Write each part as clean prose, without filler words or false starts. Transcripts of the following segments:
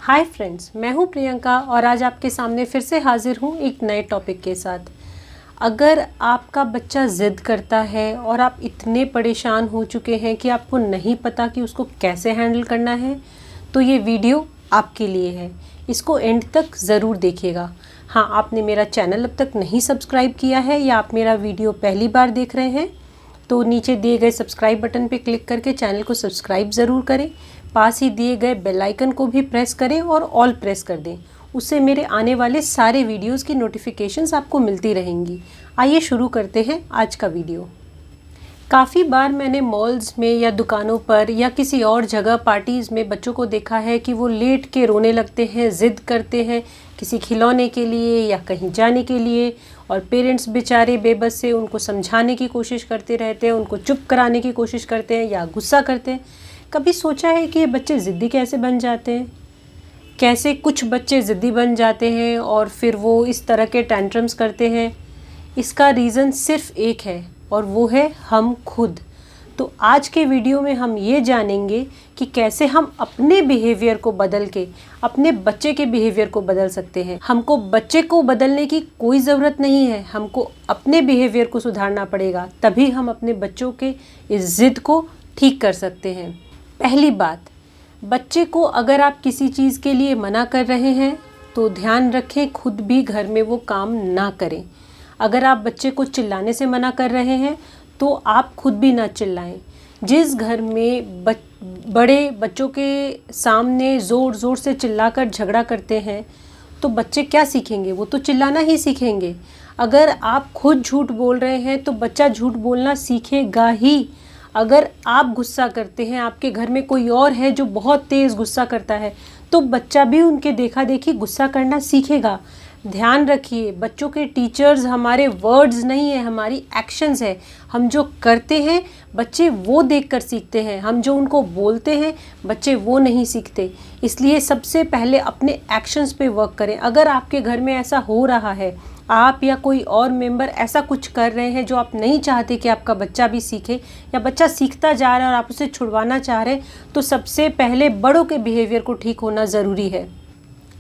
Hi friends, मैं हूं प्रियंका और आज आपके सामने फिर से हाजिर हूं एक नए टॉपिक के साथ। अगर आपका बच्चा ज़िद करता है और आप इतने परेशान हो चुके हैं कि आपको नहीं पता कि उसको कैसे हैंडल करना है, तो ये वीडियो आपके लिए है। इसको एंड तक ज़रूर देखिएगा। हाँ, आपने मेरा चैनल अब तक नहीं सब्सक्राइब किया है या आप मेरा वीडियो पहली बार देख रहे हैं तो नीचे दिए गए सब्सक्राइब बटन पर क्लिक करके चैनल को सब्सक्राइब ज़रूर करें। पास ही दिए गए बेल आइकन को भी प्रेस करें और ऑल प्रेस कर दें। उससे मेरे आने वाले सारे वीडियोस की नोटिफिकेशंस आपको मिलती रहेंगी। आइए शुरू करते हैं आज का वीडियो। काफ़ी बार मैंने मॉल्स में या दुकानों पर या किसी और जगह पार्टीज़ में बच्चों को देखा है कि वो लेट के रोने लगते हैं, ज़िद करते हैं किसी खिलौने के लिए या कहीं जाने के लिए, और पेरेंट्स बेचारे बेबस से उनको समझाने की कोशिश करते रहते हैं, उनको चुप कराने की कोशिश करते हैं या गुस्सा करते हैं। कभी सोचा है कि ये बच्चे ज़िद्दी कैसे बन जाते हैं? कैसे कुछ बच्चे ज़िद्दी बन जाते हैं और फिर वो इस तरह के टैंट्रम्स करते हैं? इसका रीज़न सिर्फ एक है और वो है हम खुद। तो आज के वीडियो में हम ये जानेंगे कि कैसे हम अपने बिहेवियर को बदल के अपने बच्चे के बिहेवियर को बदल सकते हैं। हमको बच्चे को बदलने की कोई ज़रूरत नहीं है, हमको अपने बिहेवियर को सुधारना पड़ेगा, तभी हम अपने बच्चों के इस ज़िद को ठीक कर सकते हैं। पहली बात, बच्चे को अगर आप किसी चीज़ के लिए मना कर रहे हैं तो ध्यान रखें खुद भी घर में वो काम ना करें। अगर आप बच्चे को चिल्लाने से मना कर रहे हैं तो आप खुद भी ना चिल्लाएं। जिस घर में बड़े बच्चों के सामने ज़ोर ज़ोर से चिल्लाकर झगड़ा करते हैं तो बच्चे क्या सीखेंगे? वो तो चिल्लाना ही सीखेंगे। अगर आप खुद झूठ बोल रहे हैं तो बच्चा झूठ बोलना सीखेगा ही। अगर आप गुस्सा करते हैं, आपके घर में कोई और है जो बहुत तेज़ गुस्सा करता है, तो बच्चा भी उनके देखा देखी गुस्सा करना सीखेगा। ध्यान रखिए, बच्चों के टीचर्स हमारे वर्ड्स नहीं है, हमारी एक्शंस है। हम जो करते हैं बच्चे वो देखकर सीखते हैं, हम जो उनको बोलते हैं बच्चे वो नहीं सीखते। इसलिए सबसे पहले अपने एक्शंस पे वर्क करें। अगर आपके घर में ऐसा हो रहा है, आप या कोई और मेंबर ऐसा कुछ कर रहे हैं जो आप नहीं चाहते कि आपका बच्चा भी सीखे, या बच्चा सीखता जा रहा है और आप उसे छुड़वाना चाह रहे हैं, तो सबसे पहले बड़ों के बिहेवियर को ठीक होना ज़रूरी है।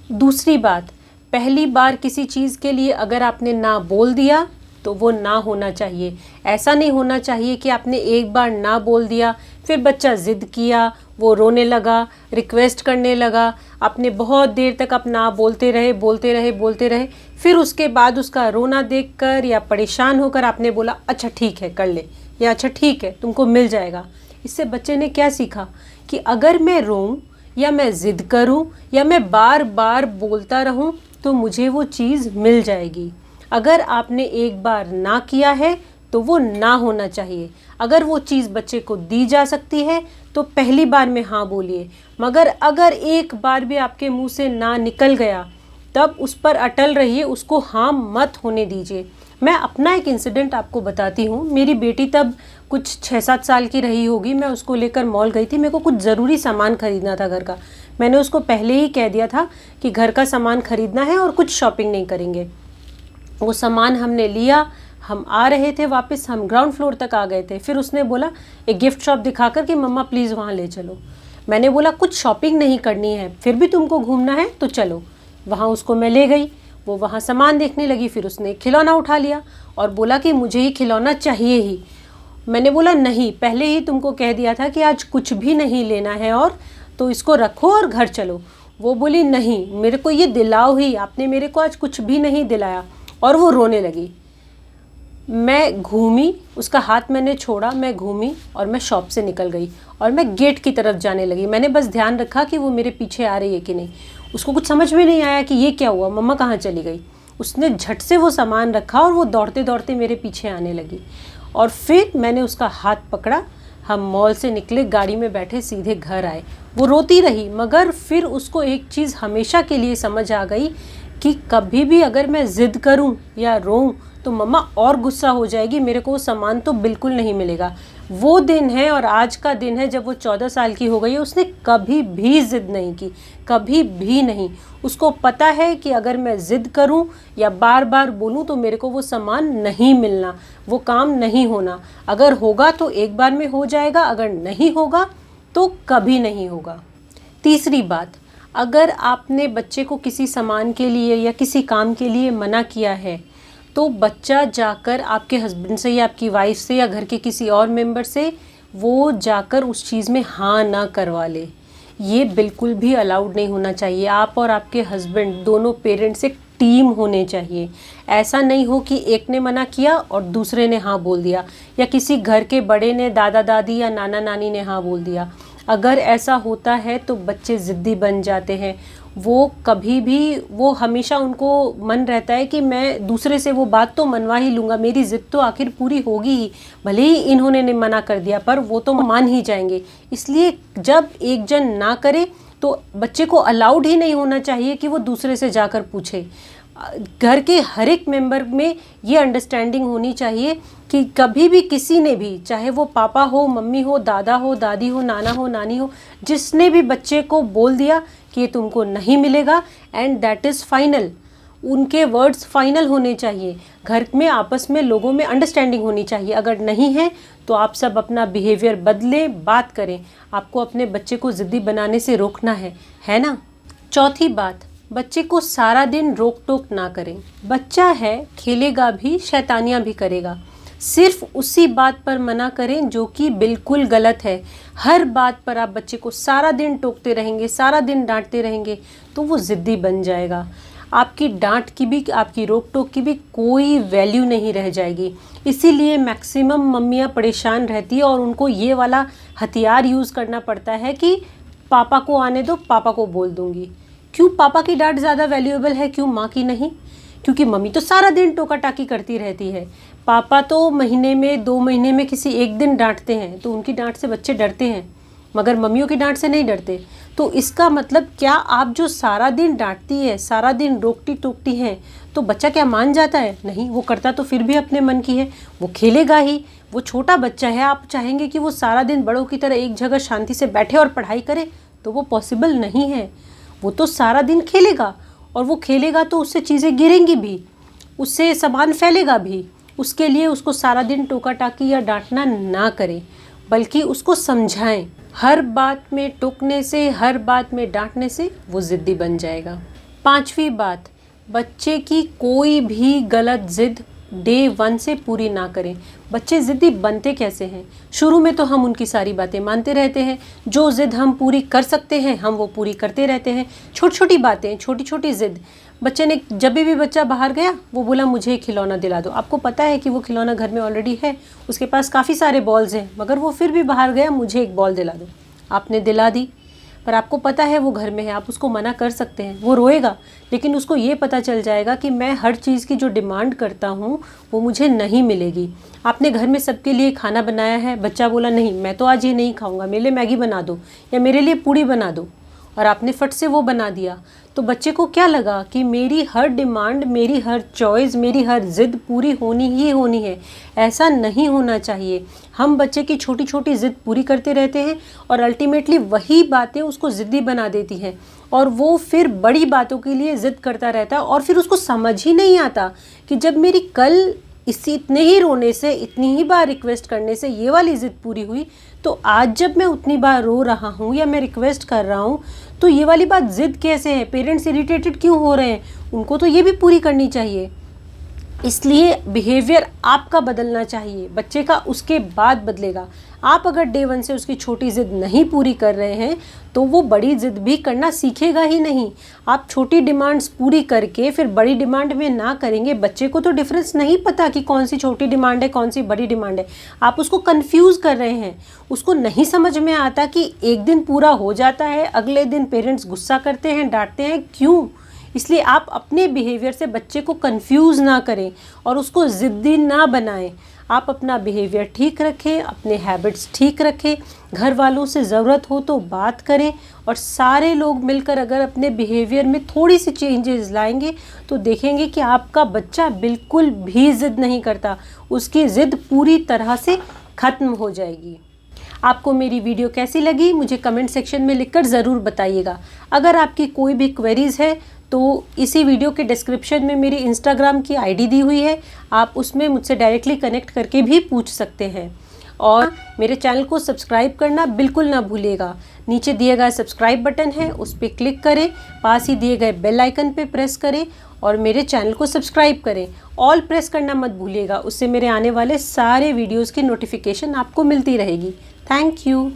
दूसरी बात, पहली बार किसी चीज़ के लिए अगर आपने ना बोल दिया तो वो ना होना चाहिए। ऐसा नहीं होना चाहिए कि आपने एक बार ना बोल दिया, फिर बच्चा ज़िद किया, वो रोने लगा, रिक्वेस्ट करने लगा, आपने बहुत देर तक आप ना बोलते रहे, फिर उसके बाद उसका रोना देखकर या परेशान होकर आपने बोला अच्छा ठीक है कर ले, या अच्छा ठीक है तुमको मिल जाएगा। इससे बच्चे ने क्या सीखा कि अगर मैं रोऊं या मैं ज़िद करूं या मैं बार बार बोलता रहूं तो मुझे वो चीज़ मिल जाएगी। अगर आपने एक बार ना किया है तो वो ना होना चाहिए। अगर वो चीज़ बच्चे को दी जा सकती है तो पहली बार में हाँ बोलिए, मगर अगर एक बार भी आपके मुंह से ना निकल गया तब उस पर अटल रहिए, उसको हाँ मत होने दीजिए। मैं अपना एक इंसिडेंट आपको बताती हूँ। मेरी बेटी तब कुछ 6-7 साल की रही होगी। मैं उसको लेकर मॉल गई थी, मेरे को कुछ ज़रूरी सामान ख़रीदना था घर का। मैंने उसको पहले ही कह दिया था कि घर का सामान ख़रीदना है और कुछ शॉपिंग नहीं करेंगे। वो सामान हमने लिया, हम आ रहे थे वापस, हम ग्राउंड फ्लोर तक आ गए थे। फिर उसने बोला एक गिफ्ट शॉप दिखाकर कि मम्मा प्लीज़ वहाँ ले चलो। मैंने बोला कुछ शॉपिंग नहीं करनी है, फिर भी तुमको घूमना है तो चलो। वहाँ उसको मैं ले गई, वो वहाँ सामान देखने लगी, फिर उसने एक खिलौना उठा लिया और बोला कि मुझे ये खिलौना चाहिए ही। मैंने बोला नहीं, पहले ही तुमको कह दिया था कि आज कुछ भी नहीं लेना है, और तो इसको रखो और घर चलो। वो बोली नहीं, मेरे को ये दिलाओ ही, आपने मेरे को आज कुछ भी नहीं दिलाया, और वो रोने लगी। मैं घूमी, उसका हाथ मैंने छोड़ा, मैं घूमी और मैं शॉप से निकल गई और मैं गेट की तरफ जाने लगी। मैंने बस ध्यान रखा कि वो मेरे पीछे आ रही है कि नहीं। उसको कुछ समझ में नहीं आया कि ये क्या हुआ, मम्मा कहाँ चली गई। उसने झट से वो सामान रखा और वो दौड़ते दौड़ते मेरे पीछे आने लगी, और फिर मैंने उसका हाथ पकड़ा। हम मॉल से निकले, गाड़ी में बैठे सीधे घर आए। वो रोती रही, मगर फिर उसको एक चीज़ हमेशा के लिए समझ आ गई कि कभी भी अगर मैं ज़िद करूं या रोऊं तो मम्मा और गुस्सा हो जाएगी, मेरे को वो सामान तो बिल्कुल नहीं मिलेगा। वो दिन है और आज का दिन है जब वो 14 साल की हो गई है। उसने कभी भी ज़िद नहीं की, कभी भी नहीं। उसको पता है कि अगर मैं ज़िद करूं या बार बार बोलूं तो मेरे को वो सामान नहीं मिलना, वो काम नहीं होना। अगर होगा तो एक बार में हो जाएगा, अगर नहीं होगा तो कभी नहीं होगा। तीसरी बात, अगर आपने बच्चे को किसी सामान के लिए या किसी काम के लिए मना किया है तो बच्चा जाकर आपके हस्बैंड से या आपकी वाइफ से या घर के किसी और मेंबर से वो जाकर उस चीज़ में हाँ ना करवा ले। ये बिल्कुल भी अलाउड नहीं होना चाहिए। आप और आपके हस्बैंड दोनों पेरेंट्स एक टीम होने चाहिए। ऐसा नहीं हो कि एक ने मना किया और दूसरे ने हाँ बोल दिया, या किसी घर के बड़े ने, दादा दादी या नाना नानी ने हाँ बोल दिया। अगर ऐसा होता है तो बच्चे ज़िद्दी बन जाते हैं। वो हमेशा उनको मन रहता है कि मैं दूसरे से वो बात तो मनवा ही लूँगा, मेरी ज़िद तो आखिर पूरी होगी ही, भले ही इन्होंने मना कर दिया पर वो तो मान ही जाएंगे। इसलिए जब एक जन ना करे तो बच्चे को अलाउड ही नहीं होना चाहिए कि वो दूसरे से जाकर पूछे। घर के हर एक मेंबर में ये अंडरस्टैंडिंग होनी चाहिए कि कभी भी किसी ने भी, चाहे वो पापा हो, मम्मी हो, दादा हो, दादी हो, नाना हो, नानी हो, जिसने भी बच्चे को बोल दिया कि ये तुमको नहीं मिलेगा एंड दैट इज़ फाइनल, उनके वर्ड्स फाइनल होने चाहिए। घर में आपस में लोगों में अंडरस्टैंडिंग होनी चाहिए। अगर नहीं है तो आप सब अपना बिहेवियर बदलें, बात करें। आपको अपने बच्चे को ज़िद्दी बनाने से रोकना है ना। चौथी बात, बच्चे को सारा दिन रोक टोक ना करें। बच्चा है, खेलेगा भी, शैतानियाँ भी करेगा। सिर्फ उसी बात पर मना करें जो कि बिल्कुल गलत है। हर बात पर आप बच्चे को सारा दिन टोकते रहेंगे, सारा दिन डांटते रहेंगे तो वो ज़िद्दी बन जाएगा। आपकी डांट की भी, आपकी रोक टोक की भी कोई वैल्यू नहीं रह जाएगी। इसीलिए मैक्सिमम मम्मियाँ परेशान रहती है और उनको ये वाला हथियार यूज़ करना पड़ता है कि पापा को आने दो, पापा को बोल दूँगी। क्यों पापा की डांट ज़्यादा वैल्यूएबल है, क्यों माँ की नहीं? क्योंकि मम्मी तो सारा दिन टोका टाकी करती रहती है, पापा तो महीने में, 2 महीने में किसी एक दिन डांटते हैं, तो उनकी डांट से बच्चे डरते हैं, मगर मम्मियों की डांट से नहीं डरते। तो इसका मतलब क्या आप जो सारा दिन डांटती है, सारा दिन रोकती टोकती हैं, तो बच्चा क्या मान जाता है? नहीं, वो करता तो फिर भी अपने मन की है, वो खेलेगा ही। वो छोटा बच्चा है, आप चाहेंगे कि वो सारा दिन बड़ों की तरह एक जगह शांति से बैठे और पढ़ाई करे, तो वो पॉसिबल नहीं है। वो तो सारा दिन खेलेगा और वो खेलेगा तो उससे चीज़ें गिरेंगी भी, उससे सामान फैलेगा भी। उसके लिए उसको सारा दिन टोका टाकी या डांटना ना करें, बल्कि उसको समझाएं। हर बात में टोकने से, हर बात में डांटने से वो ज़िद्दी बन जाएगा। 5वीं बात, बच्चे की कोई भी गलत ज़िद डे 1 से पूरी ना करें। बच्चे ज़िद्दी बनते कैसे हैं? शुरू में तो हम उनकी सारी बातें मानते रहते हैं, जो ज़िद हम पूरी कर सकते हैं हम वो पूरी करते रहते हैं। छोटी छोटी बातें, छोटी छोटी ज़िद। बच्चे ने, जब भी बच्चा बाहर गया वो बोला मुझे खिलौना दिला दो, आपको पता है कि वो खिलौना घर में ऑलरेडी है, उसके पास काफ़ी सारे बॉल्स हैं, मगर वो फिर भी बाहर गया, मुझे एक बॉल दिला दो। आपने दिला दी, पर आपको पता है वो घर में है, आप उसको मना कर सकते हैं। वो रोएगा, लेकिन उसको ये पता चल जाएगा कि मैं हर चीज़ की जो डिमांड करता हूँ वो मुझे नहीं मिलेगी। आपने घर में सबके लिए खाना बनाया है, बच्चा बोला नहीं मैं तो आज ये नहीं खाऊंगा, मेरे लिए मैगी बना दो या मेरे लिए पूड़ी बना दो, और आपने फट से वो बना दिया, तो बच्चे को क्या लगा कि मेरी हर डिमांड, मेरी हर चॉइस, मेरी हर ज़िद पूरी होनी ही होनी है। ऐसा नहीं होना चाहिए। हम बच्चे की छोटी छोटी ज़िद पूरी करते रहते हैं और अल्टीमेटली वही बातें उसको ज़िद्दी बना देती हैं, और वो फिर बड़ी बातों के लिए ज़िद करता रहता है, और फिर उसको समझ ही नहीं आता कि जब मेरी कल इतने ही रोने से, इतनी ही बार रिक्वेस्ट करने से ये वाली ज़िद पूरी हुई, तो आज जब मैं उतनी बार रो रहा हूँ या मैं रिक्वेस्ट कर रहा हूँ तो ये वाली बात ज़िद कैसे है? पेरेंट्स इरिटेटेड क्यों हो रहे हैं? उनको तो ये भी पूरी करनी चाहिए। इसलिए बिहेवियर आपका बदलना चाहिए, बच्चे का उसके बाद बदलेगा। आप अगर डे 1 से उसकी छोटी ज़िद नहीं पूरी कर रहे हैं तो वो बड़ी ज़िद भी करना सीखेगा ही नहीं। आप छोटी डिमांड्स पूरी करके फिर बड़ी डिमांड में ना करेंगे, बच्चे को तो डिफरेंस नहीं पता कि कौन सी छोटी डिमांड है, कौन सी बड़ी डिमांड है। आप उसको कंफ्यूज कर रहे हैं, उसको नहीं समझ में आता कि एक दिन पूरा हो जाता है, अगले दिन पेरेंट्स गुस्सा करते हैं, डांटते हैं, क्यों? इसलिए आप अपने बिहेवियर से बच्चे को कंफ्यूज ना करें और उसको ज़िद्दी ना बनाएं। आप अपना बिहेवियर ठीक रखें, अपने हैबिट्स ठीक रखें, घर वालों से ज़रूरत हो तो बात करें, और सारे लोग मिलकर अगर अपने बिहेवियर में थोड़ी सी चेंजेस लाएंगे तो देखेंगे कि आपका बच्चा बिल्कुल भी ज़िद नहीं करता, उसकी ज़िद पूरी तरह से ख़त्म हो जाएगी। आपको मेरी वीडियो कैसी लगी मुझे कमेंट सेक्शन में लिखकर ज़रूर बताइएगा। अगर आपकी कोई भी क्वेरीज़ है तो इसी वीडियो के डिस्क्रिप्शन में मेरी इंस्टाग्राम की आईडी दी हुई है, आप उसमें मुझसे डायरेक्टली कनेक्ट करके भी पूछ सकते हैं। और मेरे चैनल को सब्सक्राइब करना बिल्कुल ना भूलिएगा। नीचे दिए गए सब्सक्राइब बटन है, उस पर क्लिक करें, पास ही दिए गए बेल आइकन पे प्रेस करें और मेरे चैनल को सब्सक्राइब करें। ऑल प्रेस करना मत भूलिएगा, उससे मेरे आने वाले सारे वीडियोज़ की नोटिफिकेशन आपको मिलती रहेगी। Thank you.